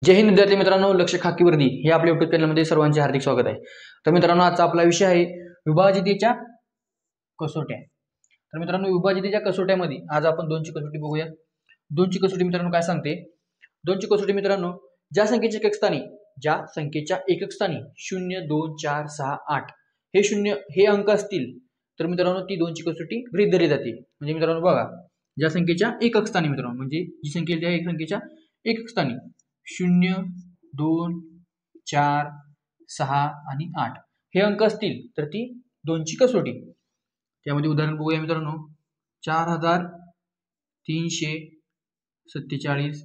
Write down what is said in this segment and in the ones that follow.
जय हिंद विद्यार्थी मित्रांनो, लक्ष खाकी वर्दी हे आपल्या YouTube चॅनलमध्ये सर्वांचे हार्दिक स्वागत आहे। तर मित्रांनो, आजचा आपला विषय आहे विभाजितेच्या कसोट्या। तर मित्रांनो, विभाजितेच्या कसोट्यामध्ये आज आपण दोनची कसोटी बघूया। दोनची कसोटी मित्रांनो काय सांगते? दोनची कसोटी मित्रांनो, ज्या संख्येच्या एकक स्थानी 0 2 4 6 8 हे अंक असतील तर मित्रांनो ती दोनची कसोटी गृहीत धरली जाते। म्हणजे मित्रांनो बघा, ज्या संख्येच्या एकक स्थानी मित्रांनो म्हणजे जी संख्या त्या संख्येच्या एकक स्थानी 0 2 4 6 आणि 8 हे अंक असतील तर ती दोनची कसोटी। त्यामध्ये उदाहरण बघूया मित्रांनो, 4347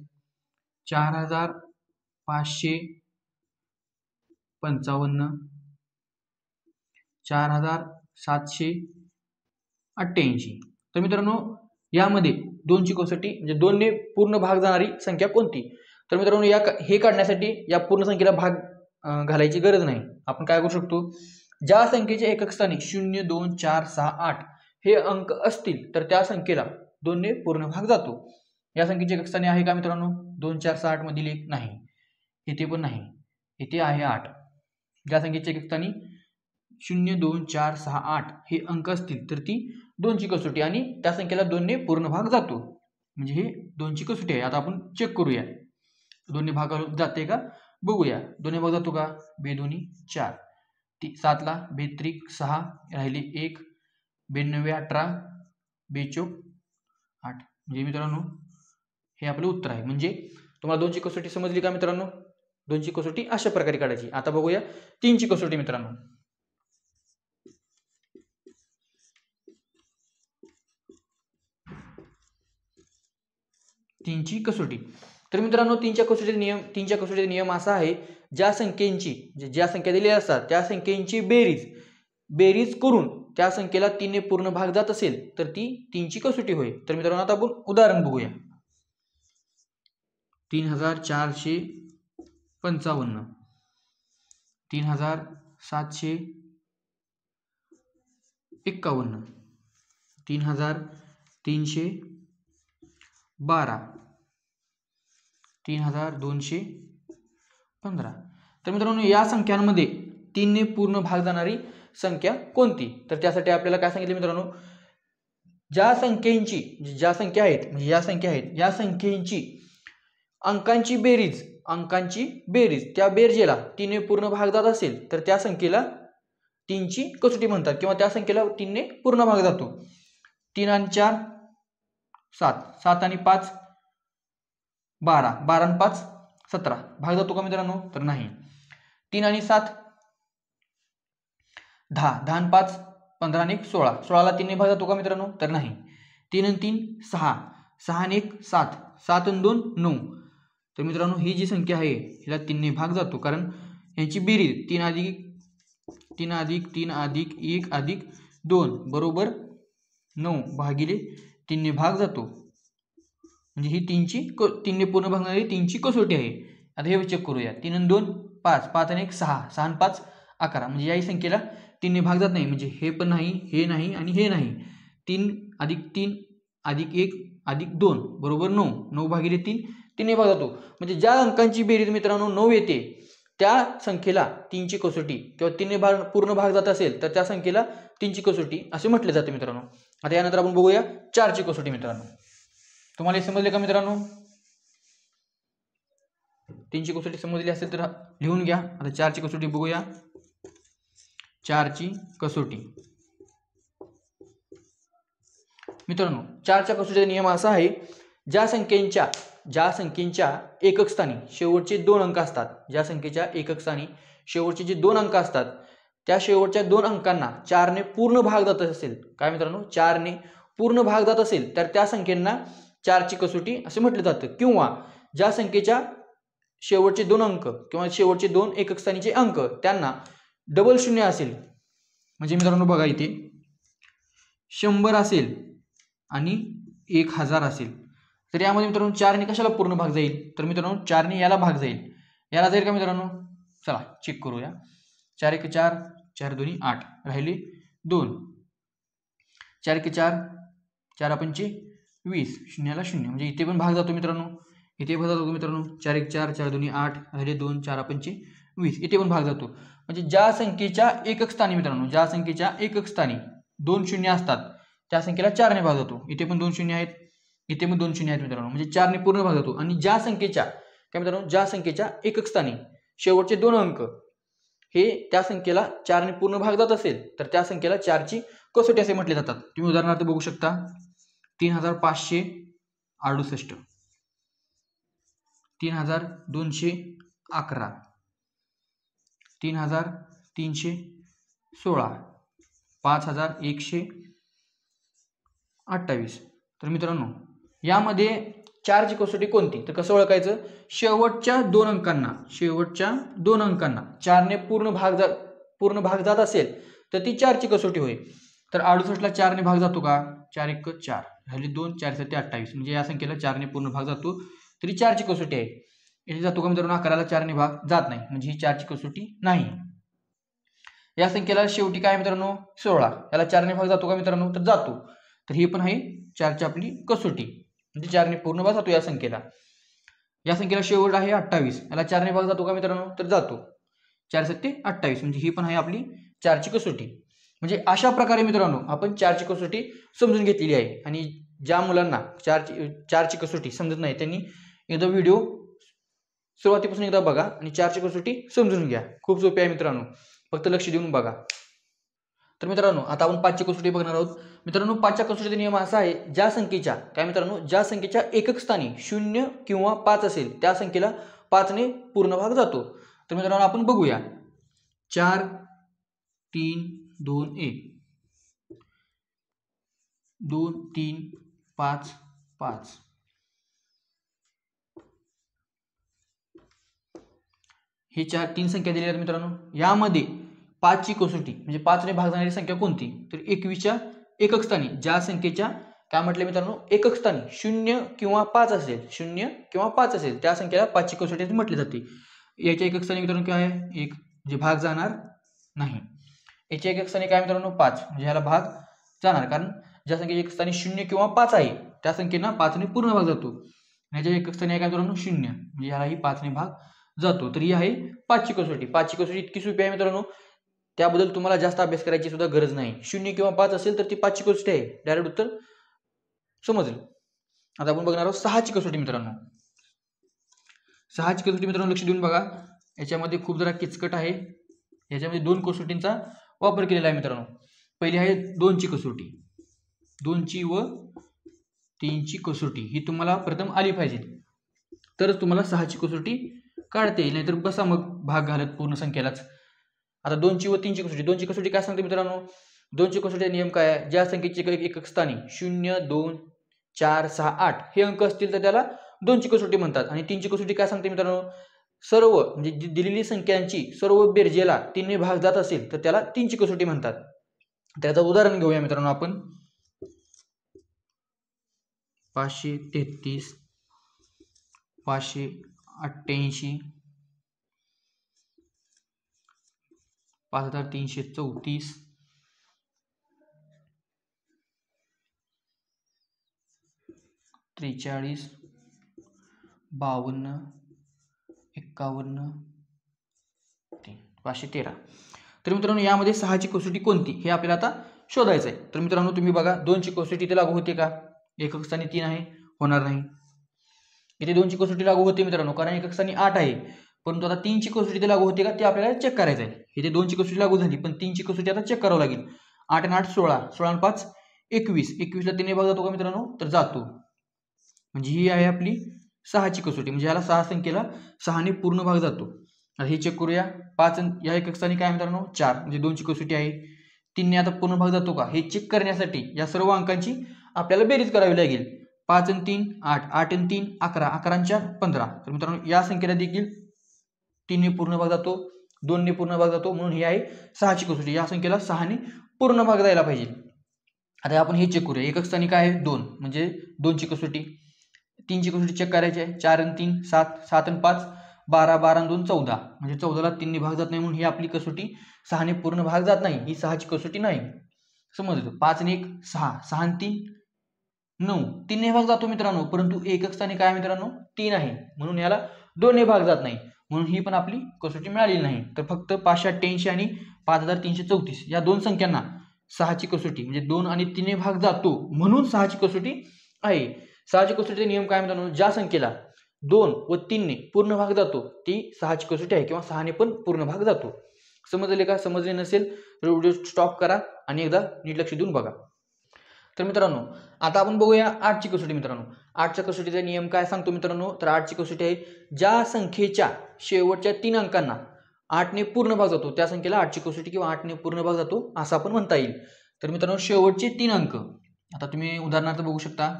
4555 4788। तर मित्रांनो यामध्ये दोनची कसोटी म्हणजे दोनने पूर्ण भाग जाणारी संख्या कोणती? तर मित्रांनो हे काढण्यासाठी या पूर्ण संख्येला भाग घालायची गरज नाही। आपण काय करू शकतो, ज्या संख्येच्या एकक स्थानी 0 2 4 6 8 हे अंक असतील तर त्या संख्येला दोनने पूर्ण भाग जातो। या संख्येचे एकक स्थानी आहे का मित्रांनो? 2 4 6 8 मधील एक नाही, इथे पण नाही, इथे आहे 8। ज्या संख्येचे एकक स्थानी 0 2 4 6 8 हे अंक असतील तर ती दोनची कसोटी आणि त्या संख्येला दोनने पूर्ण भाग जातो। म्हणजे हे दोनची कसोटी आहे। आता आपण चेक करूया दोन्ही भाग जाते का बघूया। दोन्ही भाग जातो का? बेदोनी 4, 7 ला बेत्रिक 6 राहिले 1, 92 18 बेचोक 8। म्हणजे मित्रांनो हे आपलं उत्तर आहे। म्हणजे तुम्हाला दोनची कसोटी समजली का मित्रांनो? दोनची कसोटी अशा प्रकारे काढायची। आता बघूया तीनची कसोटी मित्रांनो। तीनची कसोटी, तर मित्रांनो तीनच्या कसोटीचा नियम असा आहे, ज्या संख्या दिलेल्या असतात त्या संख्येची बेरीज करून त्या संख्येला 3 ने पूर्ण भाग जात असेल तर ती तीनची कसोटी होय। तर मित्रांनो आता आपण उदाहरण बघूया। 3455 3751 3312 3215। तर मित्रांनो या संख्यांमध्ये 3 ने पूर्ण भाग जाणारी संख्या कोणती? तर त्यासाठी आपल्याला काय सांगितले मित्रांनो, ज्या संख्या आहेत या संख्येची अंकांची बेरीज त्या बेरजेला 3 ने पूर्ण भाग जात असेल तर त्या संख्येला तीनची कसोटी म्हणतात किंवा त्या संख्येला 3 ने पूर्ण भाग जातो। 3 आणि 4 7, 7 आणि 5 12, 12 आणि 5 17 भाग जातो का मित्रांनो? तर नाही। 3 आणि 7 10, 10 आणि 5 15 आणि 1 16, 16 ला 3 ने भाग जातो का मित्रांनो? तर नाही। 3 आणि 3 6, 6 आणि 1 7, 7 आणि 2 9। तर मित्रांनो ही जी संख्या आहे हिला 3 ने भाग जातो, कारण यांची बेरीज 3 अधिक 1 अधिक 2 बरोबर 9 भागिले 3 ने भाग जातो। म्हणजे ही 3 ने पूर्ण भागणारी तीनची कसोटी आहे। आता हे चेक करूया। 3 आणि 2 5, 5 आणि 1 6, 6 आणि 5 11। म्हणजे याही संख्येला 3 ने भाग जात नाही, म्हणजे हे पण नाही, हे नाही आणि हे नाही। 3 अधिक 1 अधिक 2 बरोबर 9, 9 भागिले 3 ने भाग जातो। म्हणजे ज्या अंकांची बेरीज मित्रांनो 9 येते त्या संख्येला तीनची कसोटी किंवा 3 ने पूर्ण भाग जात असेल तर त्या संख्येला तीनची कसोटी असे म्हटले जाते मित्रांनो। आता यानंतर आपण बघूया 4ची कसोटी मित्रांनो। तुम्हाला हे समजले का मित्रांनो? तीनची कसोटी समजली असेल तर लिहून घ्या। आता 4ची कसोटी बघूया। 4ची कसोटी मित्रांनो, 4च्या कसोटीचा नियम असा आहे, ज्या संख्येच्या एकक स्थानी शेवटचे 2 अंक असतात, ज्या संख्येच्या एकक स्थानी शेवटचे जे 2 अंक असतात त्या शेवटच्या 2 अंकांना 4 ने पूर्ण भाग जात असेल, काय मित्रांनो 4 ने पूर्ण भाग जात असेल तर त्या संख्येला 4ची कसोटी असे म्हटले जाते। किंवा ज्या संख्येच्या शेवटचे 2 अंक किंवा शेवटचे 2 एकक स्थानीचे अंक त्यांना डबल शून्य असेल, म्हणजे मित्रांनो बघा इथे 100 असेल आणि 1000 असेल तर यामध्ये मित्रांनो 4 ने कशाला पूर्ण भाग जाईल? तर मित्रांनो 4 ने याला भाग जाईल। याला जाईल का मित्रांनो? चला चेक करूया। 4 1 4, 4 2 8 राहिले 2, 4 1 4, 4 5 20, शून्याला 0 म्हणजे इथे पण भाग जातो मित्रांनो, इथे भाग जातो मित्रांनो 4 1 4 4 2 8 राहिले 2 4 5 20 इथे पण भाग जातो. म्हणजे ज्या संख्येच्या एकक स्थानी मित्रांनो ज्या संख्येच्या एकक स्थानी 2 शून्य असतात त्या संख्येला 4 ने भाग जातो. इथे पण 2 शून्य आहेत, इथे पण 2 शून्य आहेत मित्रांनो, म्हणजे 4 ने पूर्ण भाग जातो. आणि ज्या संख्येच्या काय मित्रांनो ज्या संख्येच्या एकक स्थानी शेवटचे 2 अंक हे त्या संख्येला 4 ने पूर्ण भाग जात असेल तर त्या संख्येला 4 ची कसोटी असे म्हटले जातात. तुम्ही उदाहरणार्थ बघू शकता 3568, 3211, 3316, 5128. तर मित्रांनो यामध्ये 4 ची कसोटी कोणती तर कसं ओळखायचं, शेवटच्या 2 अंकांना 4 ने पूर्ण भाग जात असेल तर ती 4 ची कसोटी होईल. तर 68 ला 4 ने भाग जातो का, 4 1 4 राहिले 2 4 7 28, म्हणजे या संख्येला 4 ने पूर्ण भाग जातो तरी 4 ची कसोटी आहे. इथे जातो का मित्रांनो 11 ला 4 ने भाग जात नाही, म्हणजे ही 4 ची कसोटी नाही. या संख्येला शेवटी काय मित्रांनो 16, याला 4 ने भाग जातो का मित्रांनो तर जातो, तर ही पण आहे 4 ची आपली कसोटी, म्हणजे 4 ने पूर्ण भाग जातो या संख्येला. या संख्येला शेवट आहे 28, याला 4 ने भाग जातो का मित्रांनो तर जातो, 4 7 28, म्हणजे ही पण आहे आपली 4 ची कसोटी. म्हणजे अशा प्रकारे मित्रांनो आपण 4 ची कसोटी समजून घेतलेली आहे. आणि ज्या मुलांना 4 ची कसोटी समजत नाही त्यांनी एकदा व्हिडिओ सुरुवातीपासून एकदा बघा आणि 4 ची कसोटी समजून घ्या. खूप सोपी आहे मित्रांनो, फक्त लक्ष देऊन बघा. तर मित्रांनो आता आपण 5 ची कसोटी बघणार आहोत. मित्रांनो 5 च्या कसोटीचा नियम असा आहे, ज्या संख्येच्या काय मित्रांनो ज्या संख्येच्या एकक स्थानी 0 किंवा 5 असेल त्या संख्येला 5 ने पूर्ण भाग जातो. तर मित्रांनो आपण बघूया 4 3 2 1 2 3 5 5, हे 3 संख्या दिलेल्या आहेत मित्रांनो. यामध्ये 5 ची कसोटी म्हणजे 5 ने भाग जाणारी संख्या कोणती तर 21 च्या एकक स्थानी ज्या संख्येच्या काय म्हटले मित्रांनो एकक स्थानी 0 किंवा 5 असेल त्या संख्येला 5 ची कसोटी म्हटली जाते. याच्या एकक स्थानी मित्रांनो काय आहे 1, म्हणजे भाग जाणार नाही. याच्या एकक स्थानी काय मित्रांनो 5, म्हणजे ह्याला भाग जाणार, कारण ज्या संख्येच्या एकक स्थानी 0 किंवा 5 आहे त्या संख्येला 5 ने पूर्ण भाग जातो. ह्याच्या एकक स्थानी काय मित्रांनो 0, म्हणजे ह्यालाही 5 ने भाग जातो. तर ही आहे 5 ची कसोटी. 5 ची कसोटी इतकी सोपी आहे मित्रांनो, त्याबद्दल तुम्हाला जास्त अभ्यास करायची सुद्धा गरज नाही. 0 किंवा 5 असेल तर ती 5 ची कसोटी आहे, डायरेक्ट उत्तर समजलं. आता आपण बघणार आहोत 6 ची कसोटी मित्रांनो. 6 ची कसोटी मित्रांनो लक्ष देऊन बघा, याच्यामध्ये खूप जरा किचकट आहे. याच्यामध्ये 2 कसोटींचा वापर केलेला आहे मित्रांनो. पहिली आहे 2 ची कसोटी, 2 ची व 3 ची कसोटी ही तुम्हाला प्रथम आली पाहिजे, तरच तुम्हाला 6 ची कसोटी काढता येईल, नाहीतर बसा मग भाग घालत पूर्ण संख्येलाच. आता 2 ची व 3 ची कसोटी. 2 ची कसोटी काय सांगते मित्रांनो, 2 ची कसोटीचा नियम काय आहे, ज्या संख्येचे एकक स्थानी 0 2 4 6 8 हे अंक असतील तर त्याला 2 ची कसोटी म्हणतात. आणि 3 ची कसोटी काय सांगते मित्रांनो, सर्व म्हणजे दिलेली संख्यांची सर्व बेरजेला 3 ने भाग जात असेल तर त्याला 3 ची कसोटी म्हणतात. त्याचं उदाहरण घेऊया मित्रांनो आपण. 533 588 5334 43 52 51 513. तर मित्रांनो यामध्ये 6 ची कसोटी कोणती हे आपल्याला आता शोधायचं आहे. तर मित्रांनो तुम्ही बघा 2 ची कसोटी इथे लागू होते का, एकक स्थानी 3 आहे, होणार नाही. इथे 2 ची कसोटी लागू होते मित्रांनो, कारण एकक स्थानी 8 आहे, परंतु आता 3 ची कसोटी इथे लागू होते का ते आपल्याला चेक करायचं आहे. इथे 2 ची कसोटी लागू झाली, पण 3 ची कसोटी आता चेक करावं लागेल. 8 आणि 8 16, 16 आणि 5 21, 21 ला 3 ने भाग जातो का मित्रांनो तर जातो, म्हणजे ही आहे आपली 6 ची कसोटी, म्हणजे याला 6 संख्येला 6 ने पूर्ण भाग जातो. आता हे चेक करूया. 5 या एकक स्थानी काय मित्रांनो 4, म्हणजे 2 ची कसोटी आहे. 3 ने आता पूर्ण भाग जातो का हे चेक करण्यासाठी या सर्व अंकांची आपल्याला बेरीज करावी लागेल. 5 आणि 3 8, 8 आणि 3 11, 11 आणि 4 15. तर मित्रांनो या संख्येला देखील 3 ने पूर्ण भाग जातो, 2 ने पूर्ण भाग जातो, म्हणून ही आहे 6 ची कसोटी. या संख्येला 6 ने पूर्ण भाग जायला पाहिजे. आता आपण हे चेक करूया. एकक स्थानी काय आहे 2, म्हणजे 2 ची कसोटी. 3 ची कसोटी चेक करायची आहे. 4 आणि 3 7, 7 आणि 5 12, 12 आणि 2 14, म्हणजे 14 ला 3 ने भाग जात नाही, म्हणून ही आपली कसोटी 6 ने पूर्ण भाग जात नाही, ही 6 ची कसोटी नाही. समजलं. 5 आणि 1 6, 6 आणि 3 9 3 भाग जातो मित्रांनो, परंतु एकक स्थानी काय मित्रांनो 3 आहे, म्हणून याला 2 भाग जात नाही, म्हणून ही पण आपली कसोटी मिळालेली नाही. तर फक्त 588 आणि 5334 या दोन संख्यांना 6ची कसोटी म्हणजे 2 आणि 3 भाग जातो, म्हणून 6ची कसोटी आहे. 6ची कसोटीचा नियम काय मित्रांनो, ज्या संख्येला 2 व 3 पूर्ण भाग जातो ती 6ची कसोटी आहे, किंवा 6 पण पूर्ण भाग जातो. समजले का? समजले नसेल तर व्हिडिओ स्टॉप करा आणि एकदा नीट लक्ष देऊन बघा. तर मित्रांनो आता आपण बघूया 8ची कसोटी. मित्रांनो 8च्या कसोटीचा नियम काय सांगतो मित्रांनो, तर 8ची कसोटी आहे ज्या संख्येच्या शेवटच्या 3 अंकांना 8ने पूर्ण भाग जातो त्या संख्येला 8ची कसोटी किंवा 8ने पूर्ण भाग जातो असं आपण म्हणता येईल. तर मित्रांनो शेवटचे 3 अंक आता तुम्ही उदाहरणार्थ बघू शकता,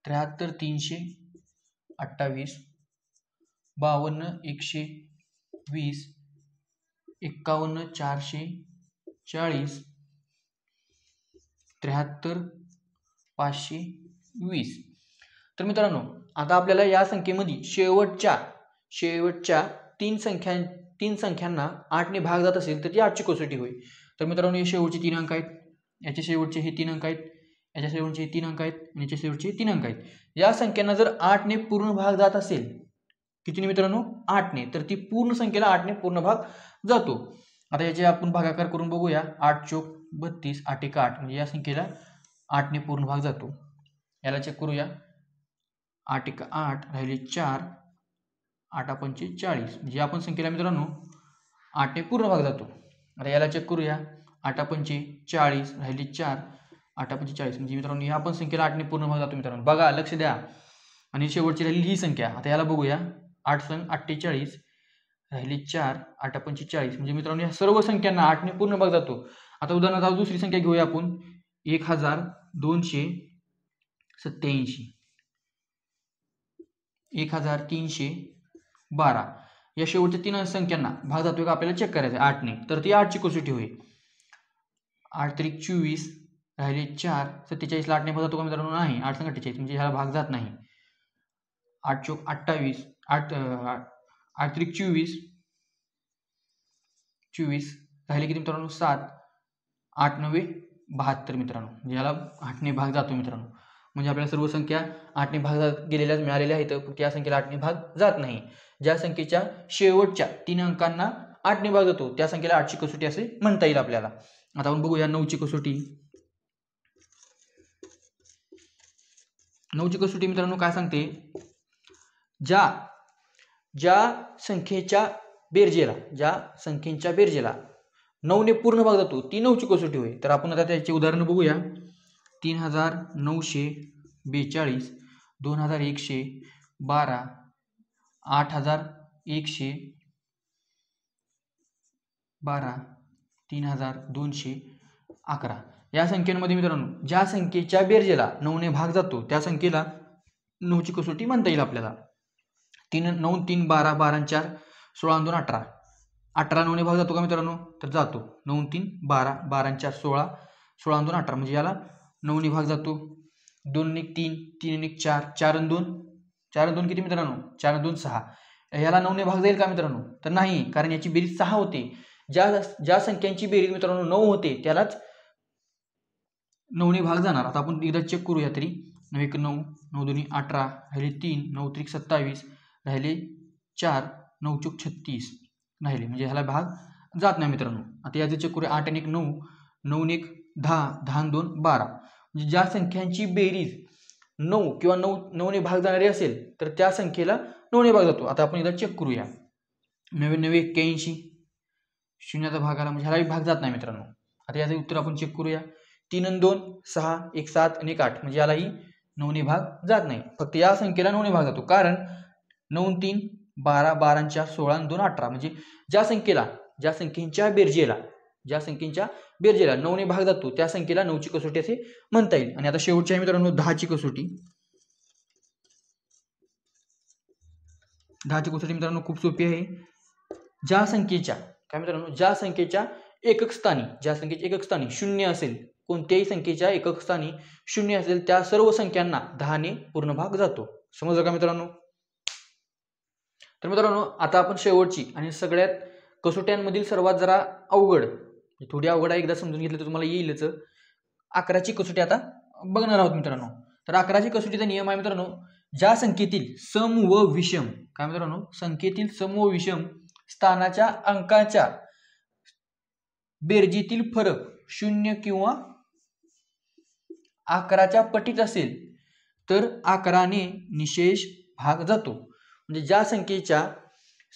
73 328, 52 120, 51 440, 73 520. तर मित्रांनो आता आपल्याला या संख्येमध्ये शेवटच्या तीन संख्यांना 8ने भाग जात असेल तर ती 8ची कसोटी होईल. तर मित्रांनो हे शेवटचे 3 अंक आहेत, याचे शेवटचे हे 3 अंक आहेत, याच्या शेवटचे 3 अंक आहेत आणि याच्या शेवटचे 3 अंक आहेत. या संख्यांना जर 8ने पूर्ण भाग जात असेल, कितीने मित्रांनो 8ने, तर ती पूर्ण संख्येला 8ने पूर्ण भाग जातो. आता याचे आपण भागाकार करून बघूया. 8 चोक 32, 8 एक 8 म्हणजे या संख्येला 8ने पूर्ण भाग जातो. याला चेक करूया. 8 एक 8 राहिले 4, 8 पंचे 40 म्हणजे आपण संख्येला मित्रांनो 8ने पूर्ण भाग जातो. आता याला चेक करूया. 8 पंचे 40 राहिले 4, 8 पंचे 40 म्हणजे मित्रांनो या आपण संख्येला 8ने पूर्ण भाग जातो. मित्रांनो बघा लक्ष द्या. आणि शेवटची राहिली ही संख्या. आता याला बघूया. 8 संग 48 राहिले 4, 8 पंचे 40 म्हणजे मित्रांनो या सर्व संख्यांना 8ने पूर्ण भाग जातो. आता उदाहरणार्थ दुसरी संख्या घेऊया आपण. 1287, 1312 या शेवटच्या 3 संख्यांना भाग जातोय का आपल्याला चेक करायचं 8ने, तर ती 8ची कसोटी होईल. 8 त्रिक 24 राहिले 4, 47 ला 8ने भाग जातो का मित्रांनो? नाही. 8 संग 48 म्हणजे ह्याला भाग जात नाही. 8 चोक 28, 8 त्रिक 24 राहिले किती मित्रांनो 7, 8 9 72 मित्रांनो म्हणजे याला 8ने भाग जातो मित्रांनो. म्हणजे आपल्याला सर्व संख्या 8ने भाग गेलेल्या मिळालेल्या आहेत, पण त्या संख्येला 8ने भाग जात नाही. ज्या संख्येच्या शेवटच्या 3 अंकांना 8ने भाग जातो त्या संख्येला 8ची कसोटी असे म्हणता येईल आपल्याला. आता आपण बघूया 9ची कसोटी. 9ची कसोटी मित्रांनो काय सांगते, ज्या संख्येच्या बेरजेला 9ने पूर्ण भाग जातो ती 9ची कसोटी होईल. तर आपण आता त्याचे उदाहरण बघूया. 3942, 2112, 8112, 3211 या संख्यांमध्ये मित्रांनो ज्या संख्येच्या बेरजेला 9ने भाग जातो त्या संख्येला 9ची कसोटी म्हणता येईल आपल्याला. 9 3 12, 12 4 16 2 18, 18 9ने भाग जातो का मित्रांनो? तर जातो. 9 3 12, 12 4 16, 16 2 18 म्हणजे याला 9ने भाग जातो. 2 1 3, 3 1 4, 4 2 4 2 किती मित्रांनो? 4 2 6 याला 9ने भाग जाईल का मित्रांनो? तर नाही, कारण याची बेरीज 6 होते. ज्या संख्यांची बेरीज मित्रांनो 9 होते त्यालाच 9ने भाग जाणार. आता आपण एकदा चेक करूया तरी. 9 1 9, 9 2 18 राहिले 3, 9 3 27 राहिले 4, 9 चूक 36 राहिले म्हणजे ह्याला भाग जात नाही मित्रांनो. आता याचं चेक करूया. 8 1 9, 9 1 10, 10 2 12 म्हणजे ज्या संख्यांची बेरीज 9 किंवा 9ने भाग जाणारी असेल तर त्या संख्येला 9ने भाग जातो. आता आपण एकदा चेक करूया. 99 81 शून्याचा भाग आला म्हणजे ह्यालाही भाग जात नाही मित्रांनो. आता याचं उत्तर आपण चेक करूया. 3 आणि 2 6, 1 7 आणि 1 8 म्हणजे यालाही 9ने भाग जात नाही. फक्त या संख्येला 9ने भाग जातो, कारण 9 3 12, 12 4 16 2 18 म्हणजे ज्या संख्येच्या बेरजेला 9ने भाग जातो त्या संख्येला 9ची कसोटी असे म्हणता येईल. आणि आता शेवटची आहे मित्रांनो 10ची कसोटी. 10ची कसोटी मित्रांनो खूप सोपी आहे. ज्या संख्येच्या एकक स्थानी शून्य असेल, कोणत्याही संख्येच्या एकक स्थानी शून्य असेल त्या सर्व संख्यांना 10ने पूर्ण भाग जातो. समजलं का मित्रांनो? तर मित्रांनो आता आपण शेवटची आणि सगळ्यात कसोट्यांमधील सर्वात जरा अवघड, थोडी अवघड आहे, एकदा समजून घेतलं तर तुम्हाला येईलच, 11ची कसोटी आता बघणार आहोत मित्रांनो. तर 11ची कसोटीचा नियम आहे मित्रांनो, ज्या संख्येतील सम व विषम, काय मित्रांनो, संख्येतील सम व विषम स्थानाच्या अंकाच्या बेरजेतील फरक 0 किंवा 11च्या पटीत असेल तर 11ने निशेष भाग जातो. म्हणजे ज्या संख्येच्या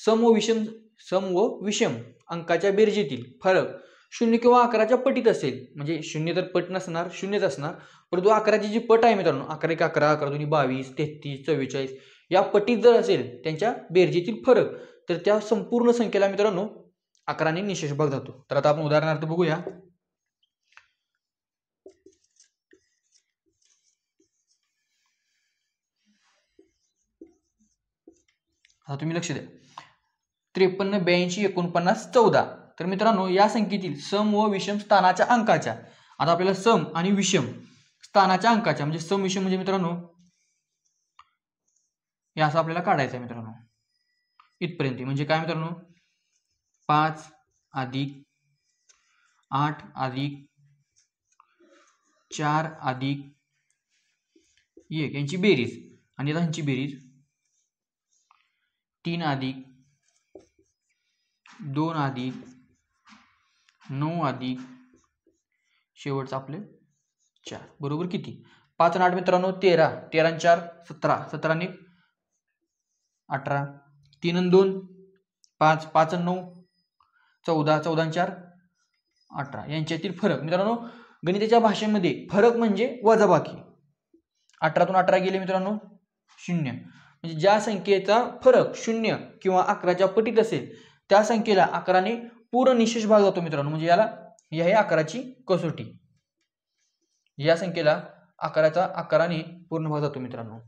सम व विषम अंकाच्या बेरजेतील फरक 0 किंवा 11च्या पटीत असेल, म्हणजे 0 तर पट नसणार, 0च असणार, परंतु 11ची जी पट आहे मित्रांनो, 11 1 11, 11 2 22, 33, 44 या पटीत जर असेल त्यांच्या बेरजेतील फरक, तर त्या संपूर्ण संख्येला मित्रांनो 11ने निशेष भाग जातो. तर आता आपण उदाहरणार्थ बघूया. आता तुम्ही लक्ष द्या. 53, 82, 49, 14. तर मित्रांनो या संख्येतील सम व विषम स्थानाच्या अंकाच्या, आता आपल्याला सम आणि विषम स्थानाच्या अंकाच्या, म्हणजे सम विषम म्हणजे मित्रांनो हे असं आपल्याला काढायचं आहे मित्रांनो, इथपर्यंत. म्हणजे काय मित्रांनो, 5 अधिक 8 अधिक 4 अधिक 1 यांची बेरीज, आणि आता ह्यांची बेरीज 3 अधिक 2 अधिक 9 अधिक शेवटचं आपले 4 बरोबर किती? 5 आणि 8 मित्रांनो 13, 13 आणि 4 17, 17 आणि 18, 3 आणि 2 5, 5 आणि 9 14, 14 आणि 4 18 यांच्यातील फरक. मित्रांनो गणिताच्या भाषेमध्ये फरक म्हणजे वजाबाकी. 18 तून 18 गेले मित्रांनो 0. म्हणजे ज्या संख्येचा फरक 0 किंवा 11च्या पटीत असेल त्या संख्येला 11ने पूर्ण निशेष भाग जातो मित्रांनो. म्हणजे याला ही आहे 11ची कसोटी. या संख्येला 11ने पूर्ण भाग जातो मित्रांनो.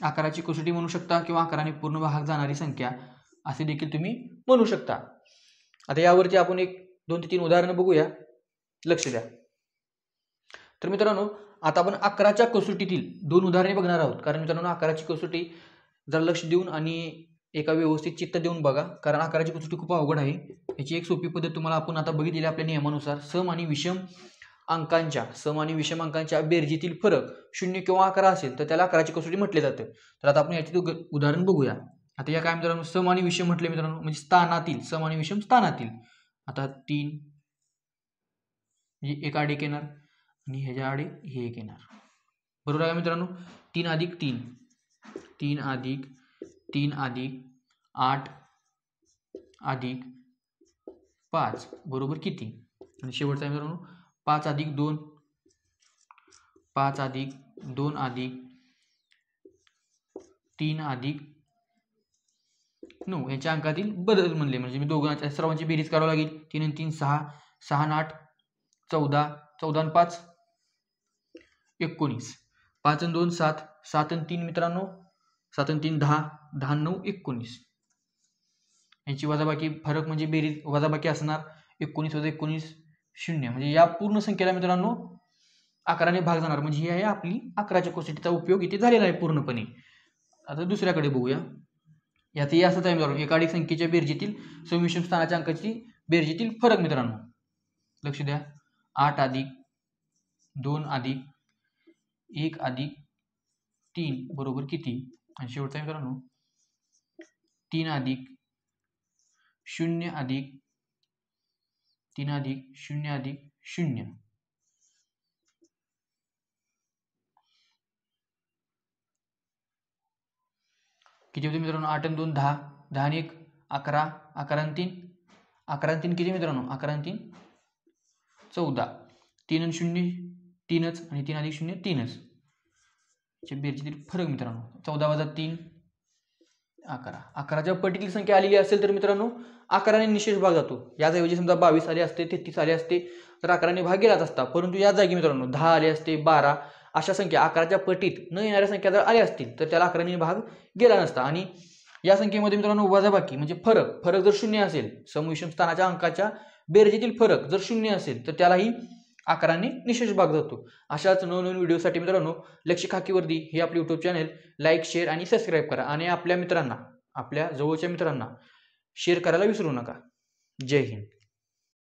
आकाराची कसोटी म्हणू शकता किंवा 11ने पूर्ण भाग जाणारी संख्या असे देखील तुम्ही म्हणू शकता. आता यावरती आपण 2 ते 3 उदाहरणं बघूया. लक्ष द्या. तर मित्रांनो आता आपण 11च्या कसोटीतील 2 उदाहरणे बघणार आहोत. कारण मित्रांनो 11ची कसोटी जरा लक्ष देऊन आणि एका व्यवस्थित चित्त देऊन बघा, कारण 11ची कसोटी खूप अवघड आहे. याची एक सोपी पद्धत तुम्हाला आपण आता बघितलेली आपल्या नियमानुसार. सम आणि विषम अंकांच्या बेरजेतील फरक 0 किंवा 11 असेल तर त्याला 11ची कसोटी म्हटले जाते. तर आता आपण याचे उदाहरण बघूया. आता या काय मित्रांनो सम आणि विषम म्हटले मित्रांनो, म्हणजे स्थानातील सम आणि विषम स्थानातील. आता 3 म्हणजे एक आड एक येणार आणि ह्याच्या आडे हे एक येणार, बरोबर आहे मित्रांनो. 3 अधिक 3 3 अधिक 3 अधिक 8 अधिक 5 बरोबर किती? आणि शेवटचा आहे मित्रांनो 5 अधिक 2 5 अधिक 2 अधिक 3 अधिक 9 यांच्या अंकातील बदल म्हणले. म्हणजे मी दोघांच्या सर्वांची बेरीज करावी लागेल. 3 आणि 3 6, 6 आणि 8 14, 14 आणि 5 19, 5 आणि 2 7, 7 आणि 3 मित्रांनो 7 आणि 3 10, 10 आणि 9 19 यांची वजाबाकी, फरक म्हणजे बेरीज वजाबाकी असणार 19 + 19 0. म्हणजे या पूर्ण संख्येला मित्रांनो 11ने भाग जाणार. म्हणजे ही आहे आपली 11च्या कसोटीचा उपयोग इथे झालेला आहे पूर्णपणे. आता दुसऱ्याकडे बघूया. यातही असंच आहे मित्रांनो, एकाधिक संख्येच्या बेरजेतील सम-विषम स्थानाच्या अंकाची बेरजेतील फरक मित्रांनो. लक्ष द्या. 8 अधिक 2 अधिक 1 अधिक 3 बरोबर किती? आणि शेवटचा आहे मित्रांनो 3 अधिक 0 अधिक 3 अधिक 0 अधिक 0 किती होते मित्रांनो? 8 आणि 2 10, 10 आणि 1 11, 11 आणि 3 11 आणि 3 किती मित्रांनो? 11 आणि 3 14, 3 आणि 0 3च आणि 3 अधिक 0 3च. बेरजेतील फरक मित्रांनो 14 - 3 11. 11च्या पटीतील संख्या आलेली असेल तर मित्रांनो 11ने निशेष भाग जातो. याऐवजी समजा 22 आले असते, 33 आले असते तर 11ने भाग गेलाच असता. परंतु या जागी मित्रांनो 10 आले असते, 12 अशा संख्या 11च्या पटीत न येणाऱ्या संख्या जर आल्या असतील तर त्याला 11ने भाग गेला नसता. आणि या संख्येमध्ये मित्रांनो वजाबाकी म्हणजे फरक जर 0 असेल, सम-विषम स्थानाच्या अंकाच्या बेरजेतील फरक जर 0 असेल तर त्यालाही 11ने निशेष भाग जातो. अशाच नवनवीन व्हिडिओसाठी मित्रांनो लक्षिक हाकीवर्दी हे आपले YouTube चॅनल लाईक, शेअर आणि सबस्क्राईब करा आणि आपल्या मित्रांना, आपल्या जवळच्या मित्रांना शेअर करायला विसरू नका. जय हिंद.